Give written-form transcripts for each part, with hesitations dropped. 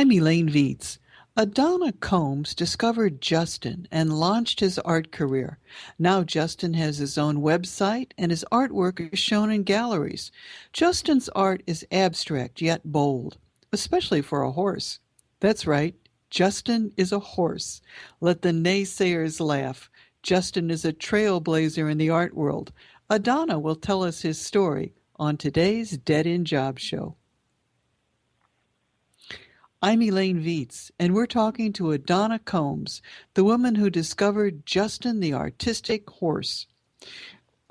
I'm Elaine Viets. Adonna Combs discovered Justin and launched his art career. Now Justin has his own website and his artwork is shown in galleries. Justin's art is abstract yet bold, especially for a horse. That's right, Justin is a horse. Let the naysayers laugh. Justin is a trailblazer in the art world. Adonna will tell us his story on today's Dead End Job Show. I'm Elaine Viets, and we're talking to Adonna Combs, the woman who discovered Justin the artistic horse.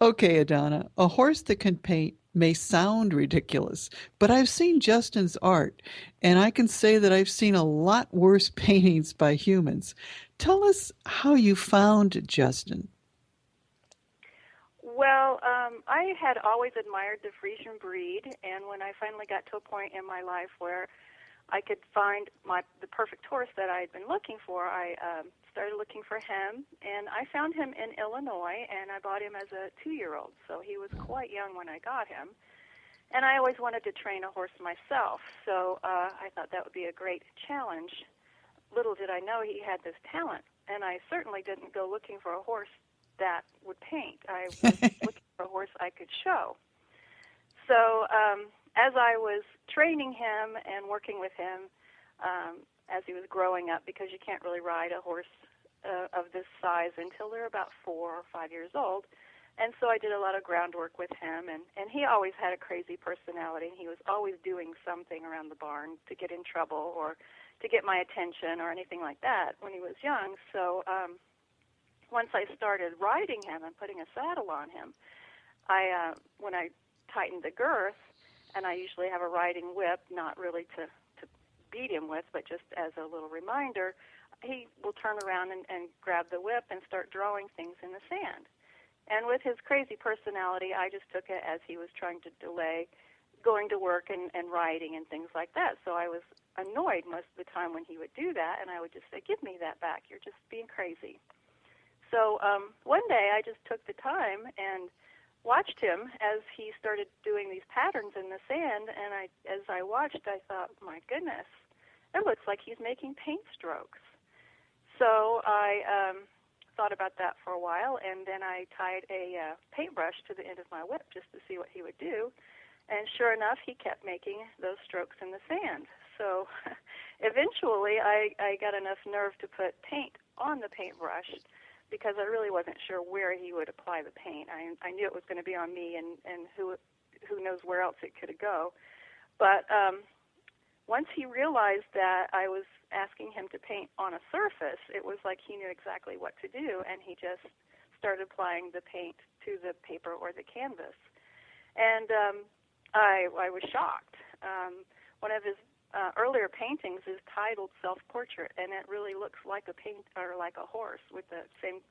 Okay, Adonna, a horse that can paint may sound ridiculous, but I've seen Justin's art, and I can say that I've seen a lot worse paintings by humans. Tell us how you found Justin. Well, I had always admired the Frisian breed, and when I finally got to a point in my life where I could find the perfect horse that I had been looking for, I started looking for him, and I found him in Illinois, and I bought him as a 2-year-old, so he was quite young when I got him. And I always wanted to train a horse myself, so I thought that would be a great challenge. Little did I know he had this talent, and I certainly didn't go looking for a horse that would paint. I was looking for a horse I could show. So as I was training him and working with him as he was growing up, because you can't really ride a horse of this size until they're about 4 or 5 years old, and so I did a lot of groundwork with him, and he always had a crazy personality. He was always doing something around the barn to get in trouble or to get my attention or anything like that when he was young. So once I started riding him and putting a saddle on him, when I tightened the girth, and I usually have a riding whip, not really to beat him with, but just as a little reminder, he will turn around and grab the whip and start drawing things in the sand. And with his crazy personality, I just took it as he was trying to delay going to work and riding and things like that. So I was annoyed most of the time when he would do that, and I would just say, "Give me that back. You're just being crazy." So one day I just took the time and watched him as he started doing these patterns in the sand, and as I watched, I thought, my goodness, it looks like he's making paint strokes. So I thought about that for a while, and then I tied a paintbrush to the end of my whip just to see what he would do, and sure enough, he kept making those strokes in the sand. So eventually I got enough nerve to put paint on the paintbrush, because I really wasn't sure where he would apply the paint. I knew it was going to be on me, and who knows where else it could go. But once he realized that I was asking him to paint on a surface, it was like he knew exactly what to do, and he just started applying the paint to the paper or the canvas. And I was shocked. One of his earlier paintings is titled Self-Portrait, and it really looks like like a horse with the same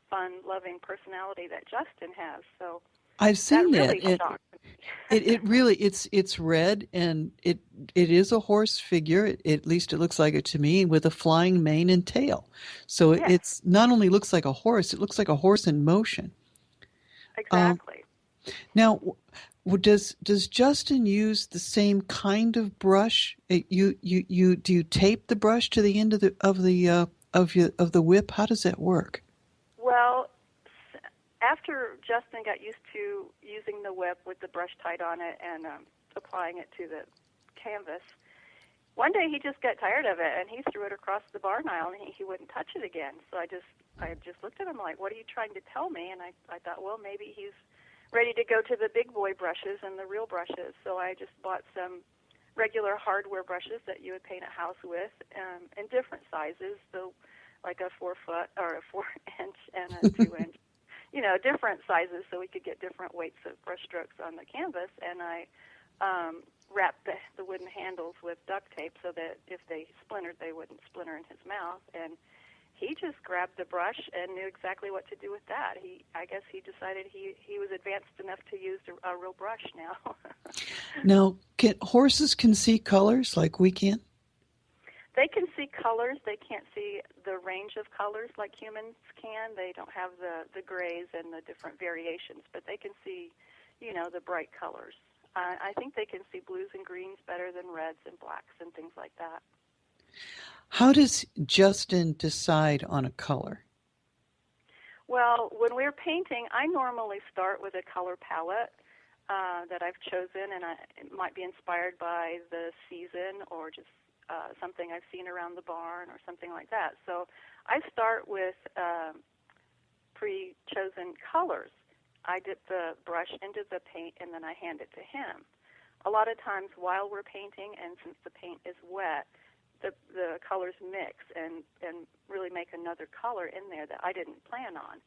fun, loving personality that Justin has. So I've seen that really that. shocked me. It really it's red, and it is a horse figure. At least it looks like it to me, with a flying mane and tail. So Yes, it's not only looks like a horse; it looks like a horse in motion. exactly. Now, does Justin use the same kind of brush? Do you tape the brush to the end of the whip? How does that work? Well, after Justin got used to using the whip with the brush tied on it and applying it to the canvas, one day he just got tired of it, and he threw it across the barn aisle, and he wouldn't touch it again. So I just looked at him like, "What are you trying to tell me?" And I thought, well, maybe he's ready to go to the big boy brushes and the real brushes. So I just bought some regular hardware brushes that you would paint a house with, in different sizes, so like a 4-foot or a 4-inch and a 2-inch, different sizes, so we could get different weights of brush strokes on the canvas. And I wrapped the wooden handles with duct tape so that if they splintered, they wouldn't splinter in his mouth. And he just grabbed the brush and knew exactly what to do with that. I guess he decided he was advanced enough to use a real brush now. Now, horses can see colors like we can? They can see colors. They can't see the range of colors like humans can. They don't have the grays and the different variations, but they can see, the bright colors. I think they can see blues and greens better than reds and blacks and things like that. How does Justin decide on a color? Well, when we're painting, I normally start with a color palette that I've chosen, and it might be inspired by the season or just something I've seen around the barn or something like that. So I start with pre-chosen colors. I dip the brush into the paint, and then I hand it to him. A lot of times while we're painting, and since the paint is wet, the colors mix and really make another color in there that I didn't plan on.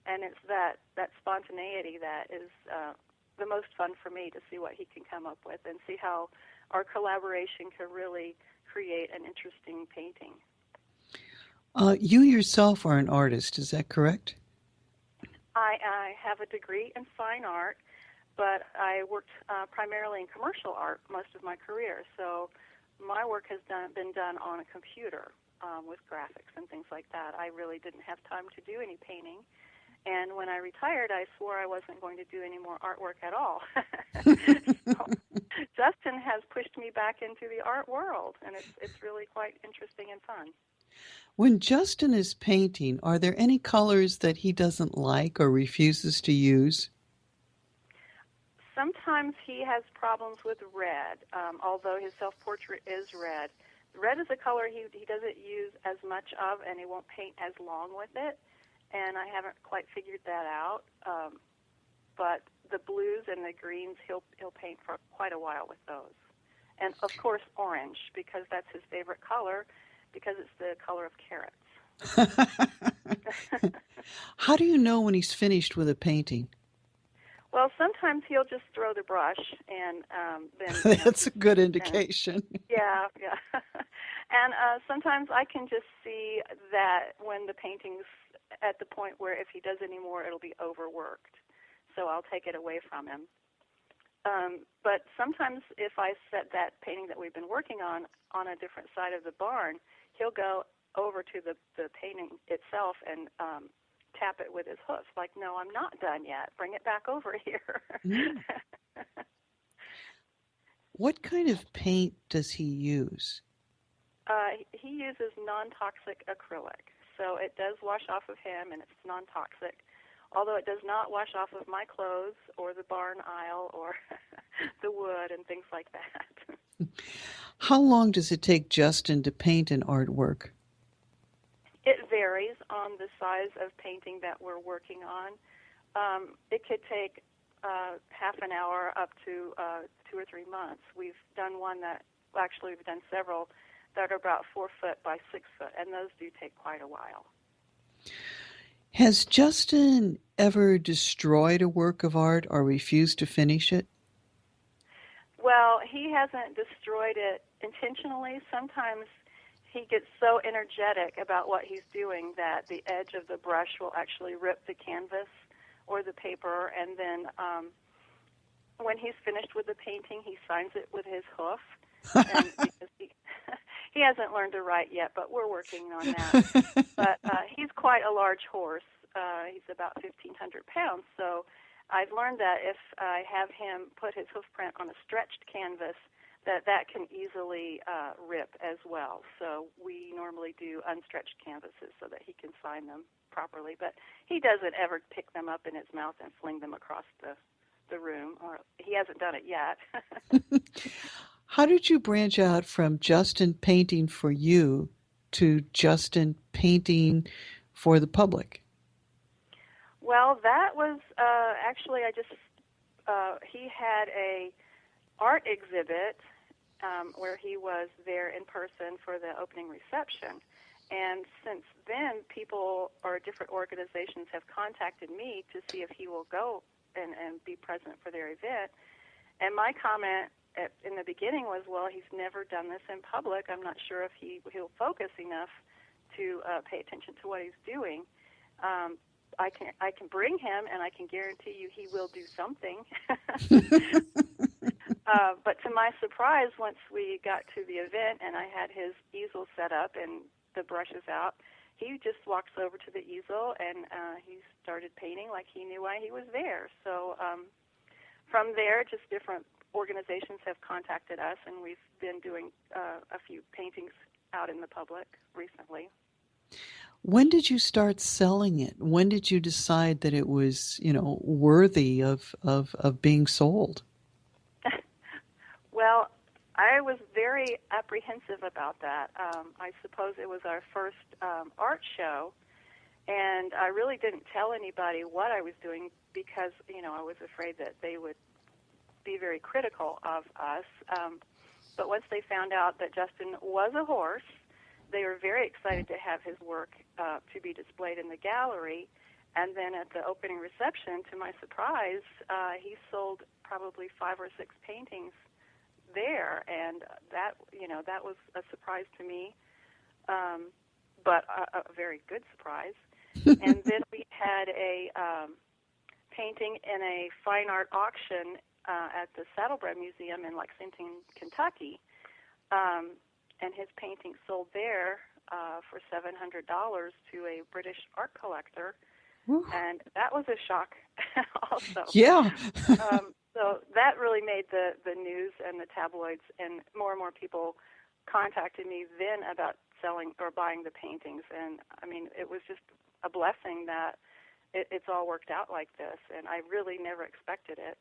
And it's that spontaneity that is the most fun for me, to see what he can come up with and see how our collaboration can really create an interesting painting. You yourself are an artist, is that correct? I have a degree in fine art, but I worked primarily in commercial art most of my career. So my work has been done on a computer with graphics and things like that. I really didn't have time to do any painting. And when I retired, I swore I wasn't going to do any more artwork at all. So Justin has pushed me back into the art world, and it's really quite interesting and fun. When Justin is painting, are there any colors that he doesn't like or refuses to use? Sometimes he has problems with red, although his self-portrait is red. Red is a color he doesn't use as much of, and he won't paint as long with it. And I haven't quite figured that out. But the blues and the greens, he'll paint for quite a while with those. And, of course, orange, because that's his favorite color, because it's the color of carrots. How do you know when he's finished with a painting? Well, sometimes he'll just throw the brush, and then... That's a good indication. Yeah. And sometimes I can just see that when the painting's at the point where if he does any more, it'll be overworked. So I'll take it away from him. But sometimes if I set that painting that we've been working on a different side of the barn, he'll go over to the painting itself and tap it with his hoofs, like, no, I'm not done yet. Bring it back over here. Mm. What kind of paint does he use? He uses non-toxic acrylic. So it does wash off of him, and it's non-toxic, although it does not wash off of my clothes or the barn aisle or the wood and things like that. How long does it take Justin to paint an artwork? It varies on the size of painting that we're working on. It could take half an hour up to 2 or 3 months. We've done we've done several that are about 4 foot by 6 foot, and those do take quite a while. Has Justin ever destroyed a work of art or refused to finish it? Well, he hasn't destroyed it intentionally. Sometimes he gets so energetic about what he's doing that the edge of the brush will actually rip the canvas or the paper, and then when he's finished with the painting, he signs it with his hoof. And because he hasn't learned to write yet, but we're working on that. But he's quite a large horse. He's about 1,500 pounds. So I've learned that if I have him put his hoof print on a stretched canvas, that can easily rip as well. So we normally do unstretched canvases so that he can sign them properly. But he doesn't ever pick them up in his mouth and fling them across the room, or he hasn't done it yet. How did you branch out from Justin painting for you to Justin painting for the public? Well, that was actually he had a art exhibit where he was there in person for the opening reception. And since then, people or different organizations have contacted me to see if he will go and be present for their event. And my comment in the beginning was, well, he's never done this in public. I'm not sure if he'll focus enough to pay attention to what he's doing. I can bring him, and I can guarantee you he will do something. But to my surprise, once we got to the event and I had his easel set up and the brushes out, he just walks over to the easel and he started painting like he knew why he was there. So from there, just different organizations have contacted us, and we've been doing a few paintings out in the public recently. When did you start selling it? When did you decide that it was, worthy of being sold? Well, I was very apprehensive about that. I suppose it was our first art show, and I really didn't tell anybody what I was doing because, I was afraid that they would be very critical of us. But once they found out that Justin was a horse, they were very excited to have his work to be displayed in the gallery. And then at the opening reception, to my surprise, he sold probably 5 or 6 paintings there, and that was a surprise to me, but a very good surprise. And then we had a painting in a fine art auction at the Saddlebred Museum in Lexington, Kentucky, and his painting sold there for $700 to a British art collector. Whew. And that was a shock also. Yeah. So that really made the news and the tabloids, and more people contacted me then about selling or buying the paintings. And, I mean, it was just a blessing that it's all worked out like this, and I really never expected it.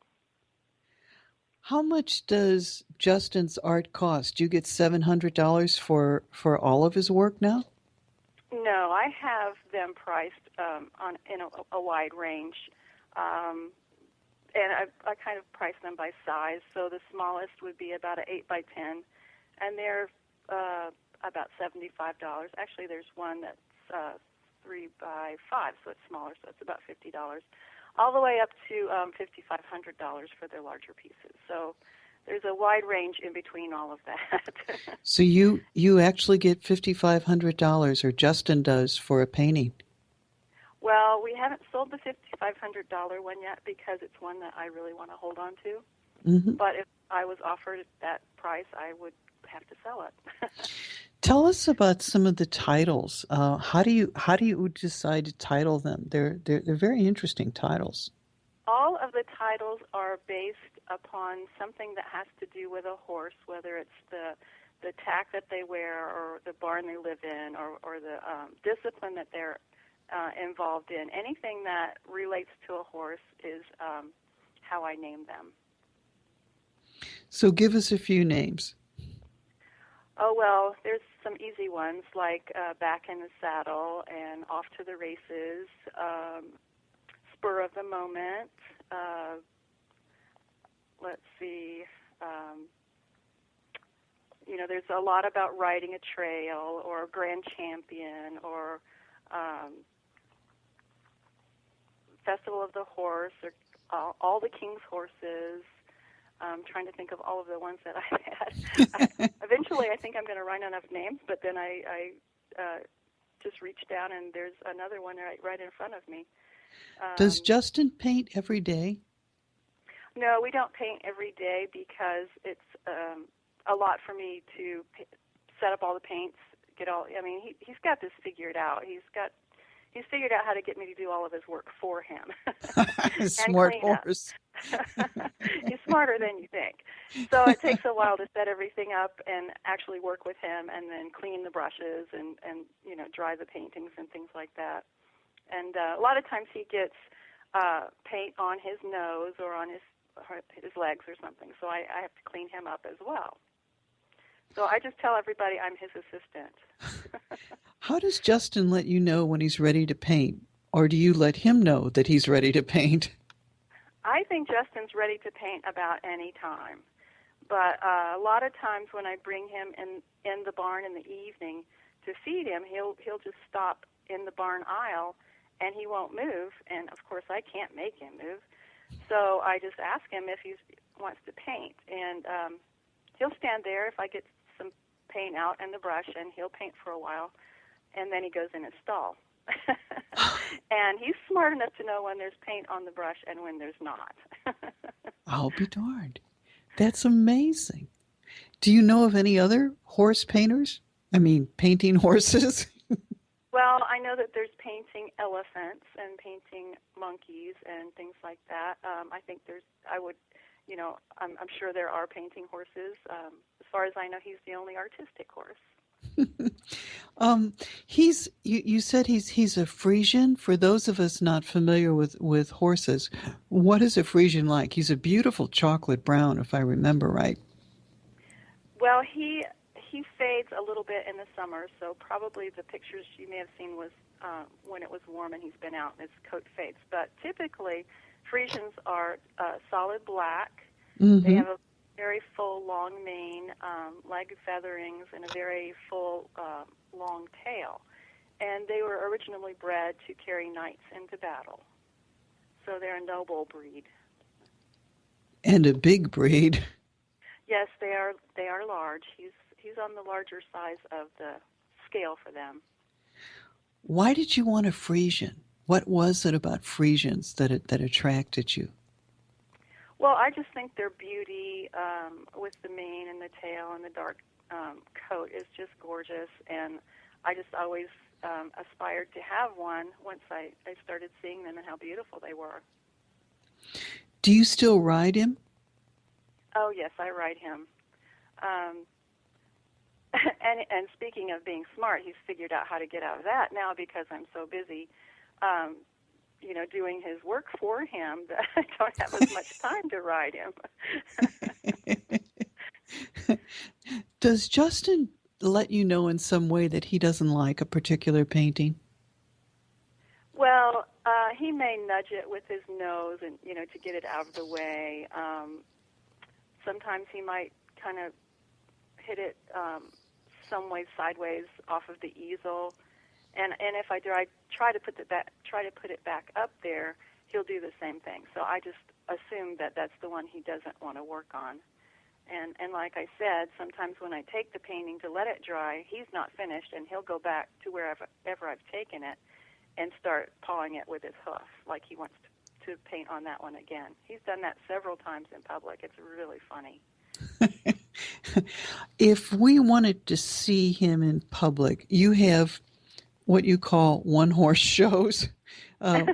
How much does Justin's art cost? Do you get $700 for all of his work now? No, I have them priced in a wide range, and I kind of price them by size. So the smallest would be about an 8 by 10, and they're about $75. Actually, there's one that's 3 by 5, so it's smaller, so it's about $50. All the way up to $5,500 for their larger pieces. So there's a wide range in between all of that. So you actually get $5,500, or Justin does, for a painting? Well, we haven't sold the $5,500 one yet because it's one that I really want to hold on to. Mm-hmm. But if I was offered that price, I would have to sell it. Tell us about some of the titles. How do you decide to title them? They're very interesting titles. All of the titles are based upon something that has to do with a horse, whether it's the tack that they wear, or the barn they live in, or the discipline that they're involved in. Anything that relates to a horse is how I name them. So give us a few names. Oh, well, there's some easy ones like Back in the Saddle and Off to the Races, Spur of the Moment. Let's see. There's a lot about riding a trail, or Grand Champion, or Festival of the Horse, or All the King's Horses. I'm trying to think of all of the ones that I've had. Eventually, I think I'm going to run out of names, but then I just reach down, and there's another one right in front of me. Does Justin paint every day? No, we don't paint every day because it's a lot for me to set up all the paints. He's got this figured out. He's figured out how to get me to do all of his work for him. Smart horse. He's smarter than you think. So it takes a while to set everything up and actually work with him, and then clean the brushes and dry the paintings and things like that. And a lot of times he gets paint on his nose or on his legs or something, so I have to clean him up as well. So I just tell everybody I'm his assistant. How does Justin let you know when he's ready to paint? Or do you let him know that he's ready to paint? I think Justin's ready to paint about any time. But a lot of times when I bring him in the barn in the evening to feed him, he'll just stop in the barn aisle, and he won't move. And, of course, I can't make him move. So I just ask him if he wants to paint. And he'll stand there if I get some paint out and the brush, and he'll paint for a while. And then he goes in his stall. And he's smart enough to know when there's paint on the brush and when there's not. I'll be darned. That's amazing. Do you know of any other horse painters? Painting horses? Well, I know that there's painting elephants and painting monkeys and things like that. I think I would I'm sure there are painting horses. As far as I know, he's the only artistic horse. You said he's a Frisian. For those of us not familiar with horses, what is a Frisian like? He's a beautiful chocolate brown, if I remember right. Well, he fades a little bit in the summer, so probably the pictures you may have seen was when it was warm and he's been out and his coat fades. But typically, Frisians are solid black. They Mm-hmm. have a very full, long mane, leg featherings, and a very full, long tail. And they were originally bred to carry knights into battle. So they're a noble breed. And a big breed. Yes, they are. They are large. He's on the larger size of the scale for them. Why did you want a Frisian? What was it about Frisians that attracted you? Well, I just think their beauty with the mane and the tail and the dark coat is just gorgeous, and I just always aspired to have one once I started seeing them and how beautiful they were. Do you still ride him? Oh, yes, I ride him. Um, and speaking of being smart, he's figured out how to get out of that now because I'm so busy, doing his work for him that I don't have as much time to ride him. Does Justin let you know in some way that he doesn't like a particular painting? Well, he may nudge it with his nose and, to get it out of the way. Sometimes he might kind of hit it some way sideways off of the easel, and if I try to put it back up there, he'll do the same thing. So I just assume that that's the one he doesn't want to work on. And like I said, sometimes when I take the painting to let it dry, he's not finished, and he'll go back to wherever I've taken it and start pawing it with his hoof, like he wants to paint on that one again. He's done that several times in public. It's really funny. If we wanted to see him in public, you have what you call one-horse shows. Uh,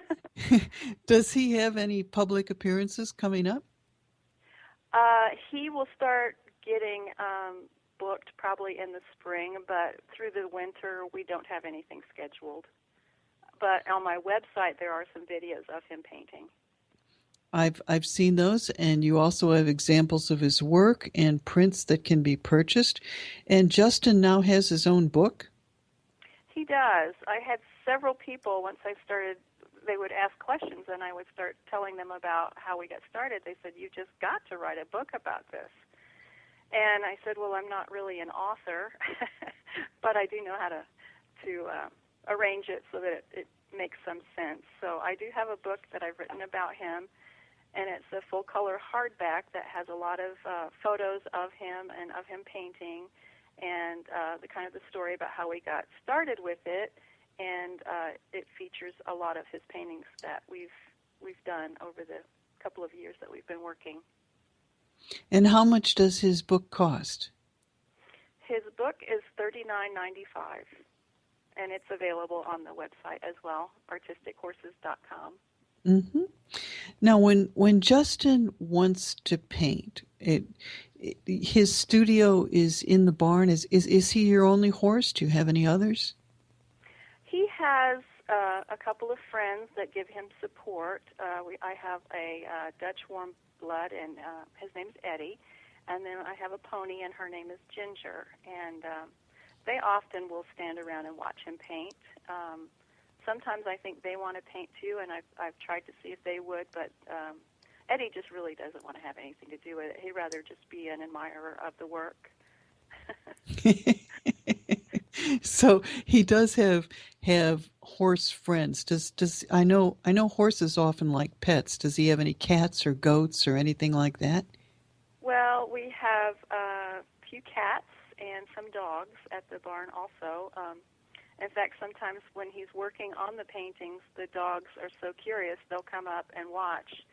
does he have any public appearances coming up? He will start getting booked probably in the spring, but through the winter we don't have anything scheduled. But on my website there are some videos of him painting. I've seen those, and you also have examples of his work and prints that can be purchased. And Justin now has his own book. He does. I had several people, once I started, they would ask questions, and I would start telling them about how we got started. They said, "You just got to write a book about this." And I said, "Well, I'm not really an author, but I do know how to arrange it so that it makes some sense." So I do have a book that I've written about him, and it's a full-color hardback that has a lot of photos of him and of him painting, and the story about how we got started with it, and it features a lot of his paintings that we've done over the couple of years that we've been working. And how much does his book cost? His book is $39.95, and it's available on the website as well, artistichorses.com. Mm-hmm. Now, when Justin wants to paint, his studio is in the barn. Is he your only horse? Do you have any others? He has a couple of friends that give him support. I have a Dutch warm blood, and his name's Eddie. And then I have a pony, and her name is Ginger. And they often will stand around and watch him paint. Sometimes I think they want to paint too, and I've tried to see if they would, but Eddie just really doesn't want to have anything to do with it. He'd rather just be an admirer of the work. So he does have horse friends. Does I know horses often like pets. Does he have any cats or goats or anything like that? Well, we have a few cats and some dogs at the barn also. In fact, sometimes when he's working on the paintings, the dogs are so curious they'll come up and watch.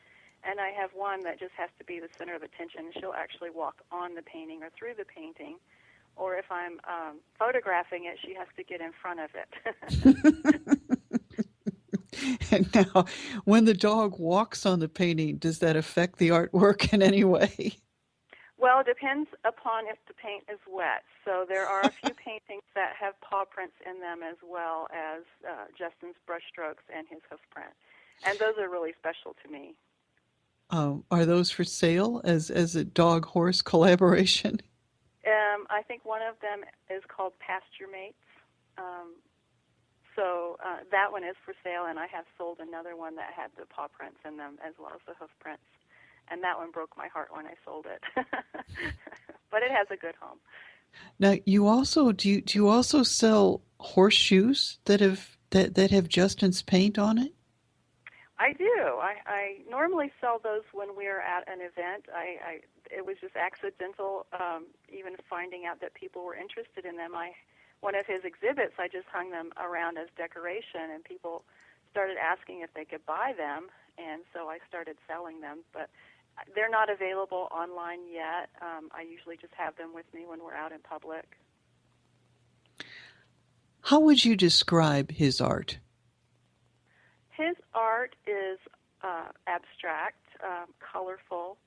And I have one that just has to be the center of attention. She'll actually walk on the painting or through the painting. Or if I'm photographing it, she has to get in front of Now, when the dog walks on the painting, does that affect the artwork in any way? Well, it depends upon if the paint is wet. So there are a few paintings that have paw prints in them as well as Justin's brushstrokes and his hoof print. And those are really special to me. Are those for sale as a dog-horse collaboration? I think one of them is called Pasture Mates. So that one is for sale, and I have sold another one that had the paw prints in them as well as the hoof prints. And that one broke my heart when I sold it. But it has a good home. Now, you also do you also sell horseshoes that have Justin's paint on it? I do. I normally sell those when we're at an event. It was just accidental, even finding out that people were interested in them. One of his exhibits, I just hung them around as decoration, and people started asking if they could buy them, and so I started selling them. But they're not available online yet. I usually just have them with me when we're out in public. How would you describe his art? His art is abstract, colorful.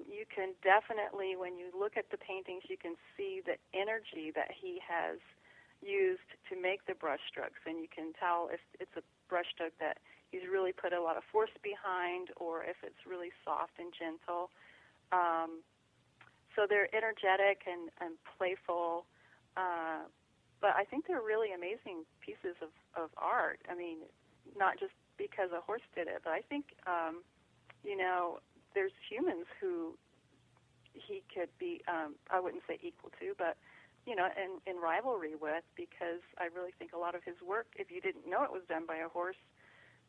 You can definitely, when you look at the paintings, you can see the energy that he has used to make the brushstrokes, and you can tell if it's a brushstroke that he's really put a lot of force behind or if it's really soft and gentle. So they're energetic and playful, but I think they're really amazing pieces of art. I mean, not just because a horse did it, but I think, there's humans who he could be, I wouldn't say equal to, but, in rivalry with, because I really think a lot of his work, if you didn't know it was done by a horse,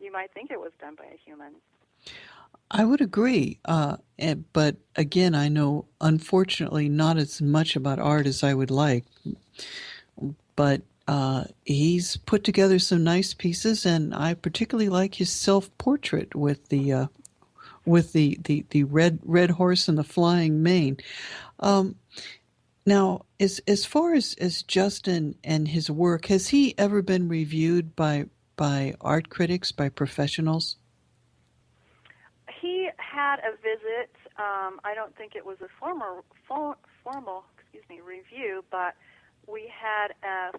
you might think it was done by a human. I would agree, but again, I know, unfortunately, not as much about art as I would like. But he's put together some nice pieces, and I particularly like his self-portrait with the red horse and the flying mane. Now, as far as Justin and his work, has he ever been reviewed by art critics, by professionals? He had a visit. I don't think it was a formal review, but we had a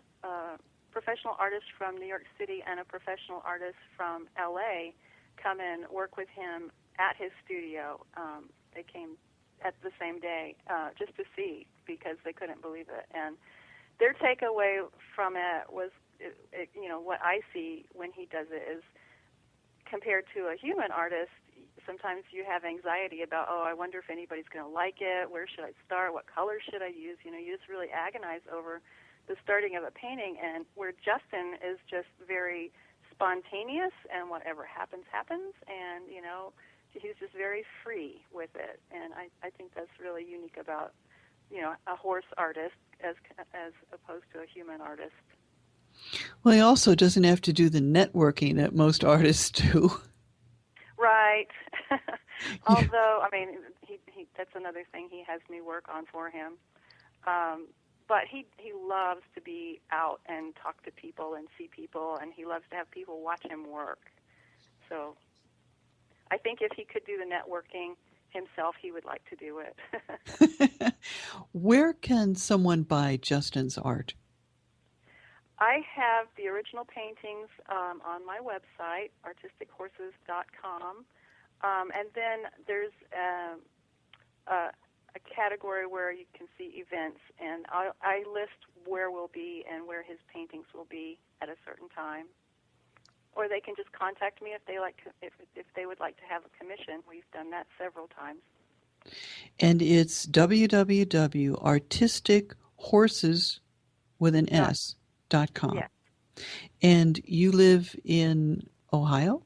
professional artist from New York City and a professional artist from LA come and work with him at his studio. They came at the same day just to see, because they couldn't believe it. And their takeaway from it was, what I see when he does it is, compared to a human artist, sometimes you have anxiety about, I wonder if anybody's going to like it, where should I start, what color should I use? You just really agonize over the starting of a painting, and where Justin is just very spontaneous, and whatever happens, happens, and, he's just very free with it. And I think that's really unique about, a horse artist as opposed to a human artist. Well, he also doesn't have to do the networking that most artists do. Right. Although, he that's another thing he has me work on for him. But he loves to be out and talk to people and see people, and he loves to have people watch him work. So I think if he could do the networking himself, he would like to do it. Where can someone buy Justin's art? I have the original paintings on my website, artistichorses.com, and then there's a category where you can see events, and I list where we'll be and where his paintings will be at a certain time. Or they can just contact me if they would like to have a commission. We've done that several times. And it's www.artistichorses.com. Yes. And you live in Ohio?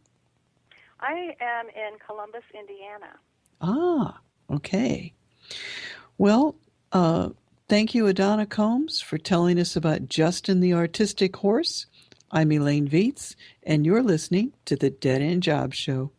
I am in Columbus, Indiana. Ah, okay. Well, thank you, Adonna Combs, for telling us about Justin the Artistic Horse. I'm Elaine Viets, and you're listening to the Dead End Job Show.